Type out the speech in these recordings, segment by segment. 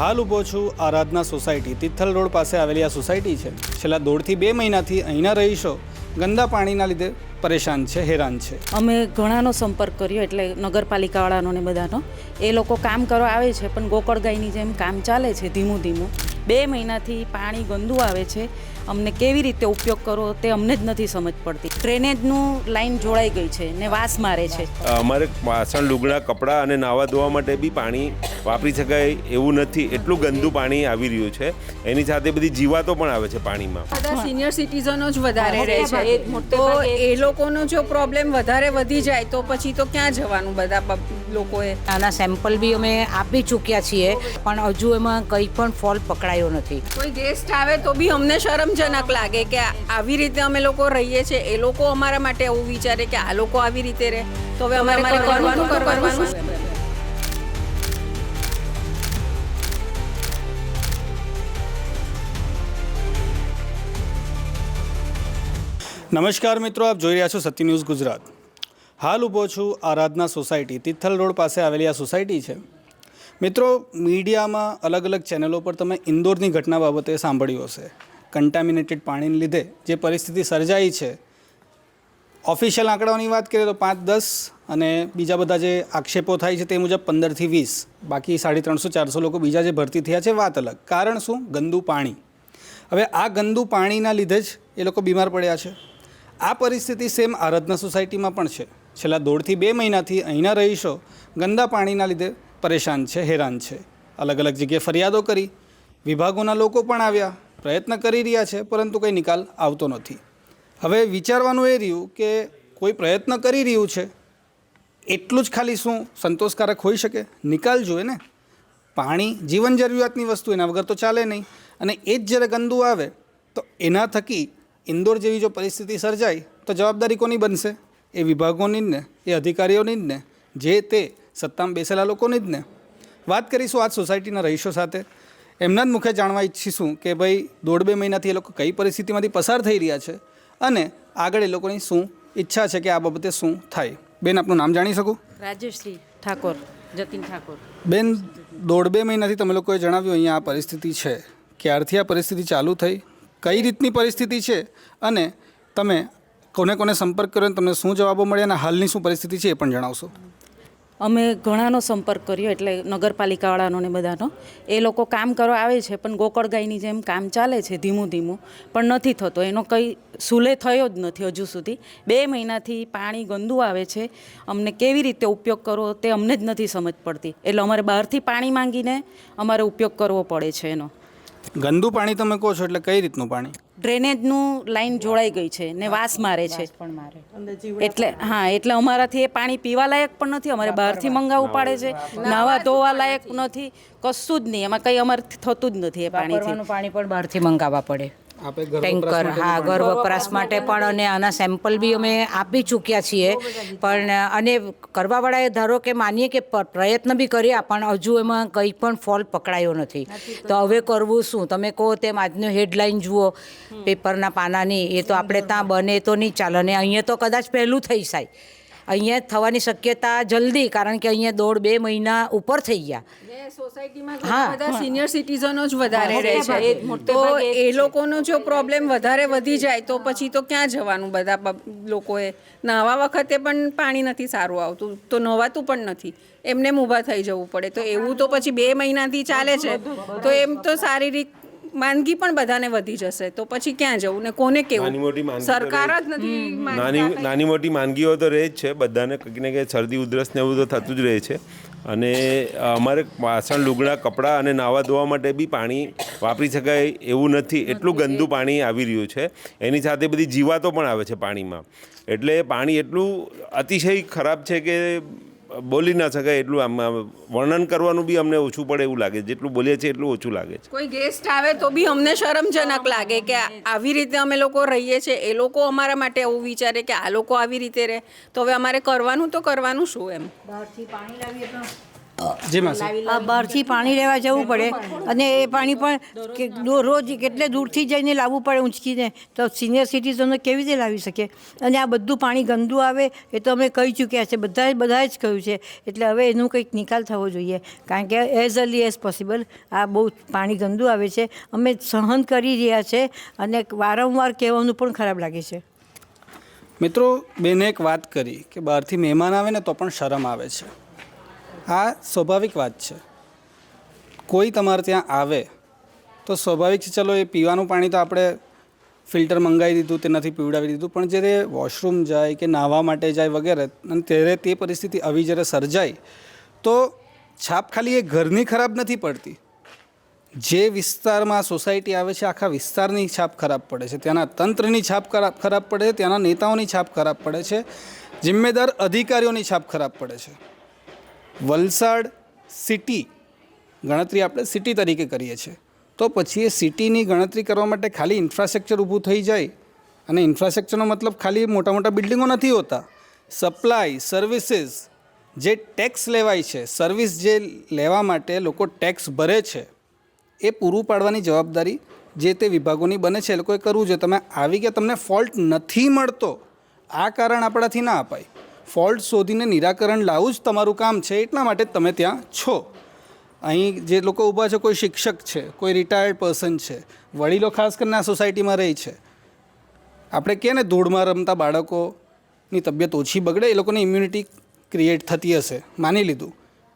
હાલ ઊભો છું આરાધના સોસાયટી તિથલ રોડ પાસે આવેલી આ સોસાયટી છે. છેલ્લા 1.5 થી 2 મહિનાથી અહીંના રહીશો ગંદા પાણીના લીધે પરેશાન છે, હેરાન છે. અમે ઘણાનો સંપર્ક કર્યો, એટલે નગરપાલિકાવાળાનો ને બધાનો. એ લોકો કામ કરવા આવે છે, પણ ગોકળ ગાયની જેમ કામ ચાલે છે, ધીમું ધીમું. 2 મહિનાથી પાણી ગંદુ આવે છે. અમને કેવી રીતે ઉપયોગ કરવો તે અમને જ નથી સમજ પડતી. ડ્રેનેજનું લાઈન જોડાઈ ગઈ છે ને વાસ મારે છે. અમારે વાસણ, લુગડા, કપડાં અને નાહવા ધોવા માટે બી પાણી વાપરી શકાય એવું નથી, એટલું ગંદુ પાણી આવી રહ્યું છે. એની સાથે બધી જીવાતો પણ આવે છે પાણીમાં. બધા સિનિયર સિટીઝનો જ વધારે રહે છે, તો એ લોકોનો જો પ્રોબ્લેમ વધારે વધી જાય તો પછી તો ક્યાં જવાનું બધા લોકોએ. આના સેમ્પલ બી અમે આપી ચૂક્યા છીએ, પણ હજુ એમાં કંઈ પણ ફોલ્ટ પકડાયો નથી. કોઈ ગેસ્ટ આવે તો બી અમને શરમજનક લાગે કે આવી રીતે અમે લોકો રહીએ છીએ, એ લોકો અમારા માટે એવું વિચારે કે આ લોકો આવી રીતે રહે, તો હવે અમારે કરવાનું. નમસ્કાર મિત્રો, આપ જોઈ રહ્યા છો સત્ય ન્યૂઝ ગુજરાત. હાલ ઊભો છું આરાધના સોસાયટી તિથલ રોડ પાસે આવેલી આ સોસાયટી છે. મિત્રો, મીડિયામાં અલગ અલગ ચેનલો પર તમે ઇન્દોરની ઘટના બાબતે સાંભળ્યું હશે. કન્ટામિનેટેડ પાણીને લીધે જે પરિસ્થિતિ સર્જાઈ છે, ઓફિશિયલ આંકડાઓની વાત કરીએ તો 5-10 અને બીજા બધા જે આક્ષેપો થાય છે તે મુજબ 15 થી 20, બાકી 350-400 લોકો બીજા જે ભરતી થયા છે વાત અલગ. કારણ શું? ગંદુ પાણી. હવે આ ગંદુ પાણીના લીધે જ એ લોકો બીમાર પડ્યા છે. આ પરિસ્થિતિ સેમ આરાધના સોસાયટીમાં પણ છે. છેલ્લા 1.5 થી 2 મહિનાથી અહીંના રહીશો ગંદા પાણીના લીધે પરેશાન છે, હેરાન છે. અલગ અલગ જગ્યાએ ફરિયાદો કરી, વિભાગોના લોકો પણ આવ્યા, પ્રયત્ન કરી રહ્યા છે, પરંતુ કંઈ નિકાલ આવતો નથી. હવે વિચારવાનું એ રહ્યું કે કોઈ પ્રયત્ન કરી રહ્યું છે, એટલું જ ખાલી શું સંતોષકારક હોઈ શકે? નિકાલ જોઈએ ને. પાણી જીવન જરૂરિયાતની વસ્તુ, એના વગર તો ચાલે નહીં. અને એ જ જ્યારે ગંદુ આવે તો એના થકી ઇન્દોર જેવી જો પરિસ્થિતિ સર્જાય તો જવાબદારી કોની બનશે? એ વિભાગોની જ ને, એ અધિકારીઓની જ ને, જે તે સત્તામાં બેસેલા લોકોની જ ને. વાત કરીશું આજ સોસાયટીના રહીશો સાથે. એમના જ મુખે જાણવા ઈચ્છીશું કે ભાઈ 1.5-2 મહિનાથી એ લોકો કઈ પરિસ્થિતિમાંથી પસાર થઈ રહ્યા છે અને આગળ એ લોકોની શું ઈચ્છા છે કે આ બાબતે શું થાય. બેન, આપનું નામ જાણી શકું? રાજેશ્રી ઠાકોર, જતીન ઠાકોર. બેન, 1.5-2 મહિનાથી તમે લોકોએ જણાવ્યું અહીંયા આ પરિસ્થિતિ છે. ક્યારથી આ પરિસ્થિતિ ચાલુ થઈ, કઈ રીતની પરિસ્થિતિ છે અને તમે કોને કોને સંપર્ક કર્યો અને તમને શું જવાબો મળ્યા અને હાલની શું પરિસ્થિતિ છે એ પણ જણાવશો. અમે ઘણાનો સંપર્ક કર્યો, એટલે નગરપાલિકાવાળાનો ને બધાનો. એ લોકો કામ કરવા આવે છે, પણ ગોકળ ગાયની જેમ કામ ચાલે છે, ધીમું ધીમું. પણ નથી થતો, એનો કંઈ સુલે થયો જ નથી હજુ સુધી. 2 મહિનાથી પાણી ગંદુ આવે છે. અમને કેવી રીતે ઉપયોગ કરવો તે અમને જ નથી સમજ પડતી. એટલે અમારે બહારથી પાણી માંગીને અમારે ઉપયોગ કરવો પડે છે એનો. ગંદુ પાણી તમે કહો છો એટલે કઈ રીતનું પાણી? ડ્રેનેજનું લાઈન જોડાઈ ગઈ છે ને વાસ મારે છે. એટલે હા, એટલે અમારાથી એ પાણી પીવા લાયક પણ નથી. અમારે બહારથી મંગાવવું પડે છે, નાવા ધોવા લાયક નથી, કશું જ નહીં. એમાં કંઈ અમારે થતું જ નથી. એ પાણીથી પાણી પણ બહારથી મંગાવવા પડે, ટેન્કર. હા, ઘર વપરાશ માટે પણ. અને આના સેમ્પલ બી અમે આપી ચૂક્યા છીએ, પણ અને કરવાવાળાએ ધારો કે માનીએ કે પ્રયત્ન બી કર્યા, પણ હજુ એમાં કંઈ પણ ફોલ્ટ પકડાયો નથી. તો હવે કરવું શું? તમે કહો તેમ આજનો હેડલાઇન જુઓ પેપરના પાનાની, એ તો આપણે ત્યાં બને તો નહીં ચાલે. અને અહીંયા તો કદાચ પહેલું થઈ જાય. અહીંયા થવાની શક્યતા જલ્દી, કારણ કે અહીંયા 1.5-2 મહિના ઉપર થઈ ગયા. સોસાયટીમાં બધા સિનિયર સિટીઝનો જ વધારે રહે છે, તો એ લોકોનો જો પ્રોબ્લેમ વધારે વધી જાય તો પછી તો ક્યાં જવાનું બધા લોકોએ. નાહવા વખતે પણ પાણી નથી સારું આવતું, તો નહાવાતું પણ નથી, એમને ઊભા થઈ જવું પડે. તો એવું તો પછી 2 મહિનાથી ચાલે છે, તો એમ તો શારીરિક માંદગી પણ બધાને વધી જશે. તો પછી ક્યાં જવું ને કોને કેવું? સરકાર જ નથી. નાની મોટી માંદગીઓ તો રહે જ છે બધાને, કંઈક ને કંઈક શરદી, ઉધરસ ને એવું તો થતું જ રહે છે. અને અમારે વાસણ, લુગડા, કપડાં અને નાહવા ધોવા માટે બી પાણી વાપરી શકાય એવું નથી, એટલું ગંદુ પાણી આવી રહ્યું છે. એની સાથે બધી જીવાતો પણ આવે છે પાણીમાં. એટલે પાણી એટલું અતિશય ખરાબ છે કે બોલી ના શકાય. એટલું આમ વર્ણન કરવાનું બી અમને ઓછું પડે એવું લાગે. જેટલું બોલીએ છીએ એટલું ઓછું લાગે છે. કોઈ ગેસ્ટ આવે તો બી અમને શરમજનક લાગે કે આવી રીતે અમે લોકો રહીએ છીએ, એ લોકો અમારા માટે એવું વિચારે કે આ લોકો આવી રીતે રહે, તો હવે અમારે કરવાનું તો કરવાનું શું એમ. જી માસી, આ બહારથી પાણી લેવા જવું પડે અને એ પાણી પણ રોજ કેટલે દૂરથી જઈને લાવવું પડે ઊંચકીને, તો સિનિયર સિટીઝનો કેવી રીતે લાવી શકે? અને આ બધું પાણી ગંદુ આવે એ તો અમે કહી ચૂક્યા છે, બધાએ જ કહ્યું છે. એટલે હવે એનું કંઈક નિકાલ થવો જોઈએ, કારણ કે એઝ અર્લી એઝ પોસિબલ આ બહુ પાણી ગંદુ આવે છે. અમે સહન કરી રહ્યા છે અને વારંવાર કહેવાનું પણ ખરાબ લાગે છે. મિત્રો, બેને એક વાત કરી કે બહારથી મહેમાન આવે ને તો પણ શરમ આવે છે. આ સ્વાભાવિક વાત છે. કોઈ તમારે ત્યાં આવે તો સ્વાભાવિક છે, ચલો એ પીવાનું પાણી તો આપણે ફિલ્ટર મંગાવી દીધું, તેનાથી પીવડાવી દીધું, પણ જ્યારે વોશરૂમ જાય કે નાહવા માટે જાય વગેરે, અને ત્યારે તે પરિસ્થિતિ આવી જ્યારે સર્જાય તો છાપ ખાલી એ ઘરની ખરાબ નથી પડતી, જે વિસ્તારમાં સોસાયટી આવે છે આખા વિસ્તારની છાપ ખરાબ પડે છે, ત્યાંના તંત્રની છાપ ખરાબ પડે છે, ત્યાંના નેતાઓની છાપ ખરાબ પડે છે, જિમ્મેદાર અધિકારીઓની છાપ ખરાબ પડે છે. વલસાડ સિટી ગણતરી આપણે સિટી તરીકે કરીએ છીએ, તો પછી એ સિટીની ગણતરી કરવા માટે ખાલી ઇન્ફ્રાસ્ટ્રક્ચર ઊભું થઈ જાય, અને ઇન્ફ્રાસ્ટ્રક્ચરનો મતલબ ખાલી મોટા મોટા બિલ્ડિંગો નથી હોતા. સપ્લાય સર્વિસીસ, જે ટેક્સ લેવાય છે, સર્વિસ જે લેવા માટે લોકો ટેક્સ ભરે છે, એ પૂરું પાડવાની જવાબદારી જે તે વિભાગોની બને છે, એ લોકોએ કરવું જોઈએ. તમે આવી ગયા, તમને ફોલ્ટ નથી મળતો, આ કારણ આપણાથી ના અપાય. ફોલ્ટ શોધીને નિરાકરણ લાવવું જ તમારું કામ છે, એટલા માટે તમે ત્યાં છો. અહીં જે લોકો ઊભા છે, કોઈ શિક્ષક છે, કોઈ રિટાયર્ડ પર્સન છે, વડીલો ખાસ કરીને આ સોસાયટીમાં રહી છે. આપણે કહે ને ધૂળમાં રમતા બાળકોની તબિયત ઓછી બગડે, એ લોકોની ઇમ્યુનિટી ક્રિએટ થતી હશે, માની લીધું,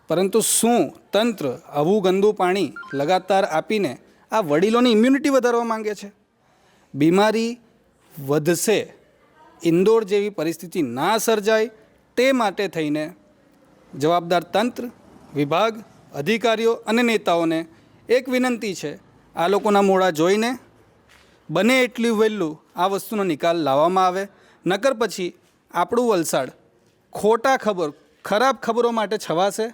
પરંતુ શું તંત્ર આવું ગંદુ પાણી લગાતાર આપીને આ વડીલોની ઇમ્યુનિટી વધારવા માંગે છે? બીમારી વધશે, ઇન્દોર જેવી પરિસ્થિતિ ના સર્જાય તે માટે થઈને જવાબદાર તંત્ર, વિભાગ, અધિકારીઓ અને નેતાઓને એક વિનંતી છે, આ લોકોના મોડા જોઈને બને એટલું વહેલું આ વસ્તુનો નિકાલ લાવવામાં આવે, નકર પછી આપણું વલસાડ ખરાબ ખબરો માટે છવાશે,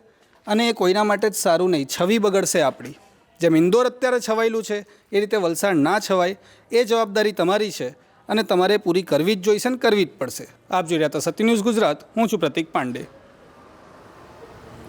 અને એ કોઈના માટે જ સારું નહીં, છબી બગડશે આપણી. જેમ ઇન્દોર અત્યારે છવાયેલું છે એ રીતે વલસાડ ના છવાય, એ જવાબદારી તમારી છે અને તમારે પૂરી કરવી જ જોઈશે ને કરવી જ પડશે. આપ જોઈ રહ્યા હતા સત્ય ન્યૂઝ ગુજરાત, હું છું પ્રતિક પાંડે.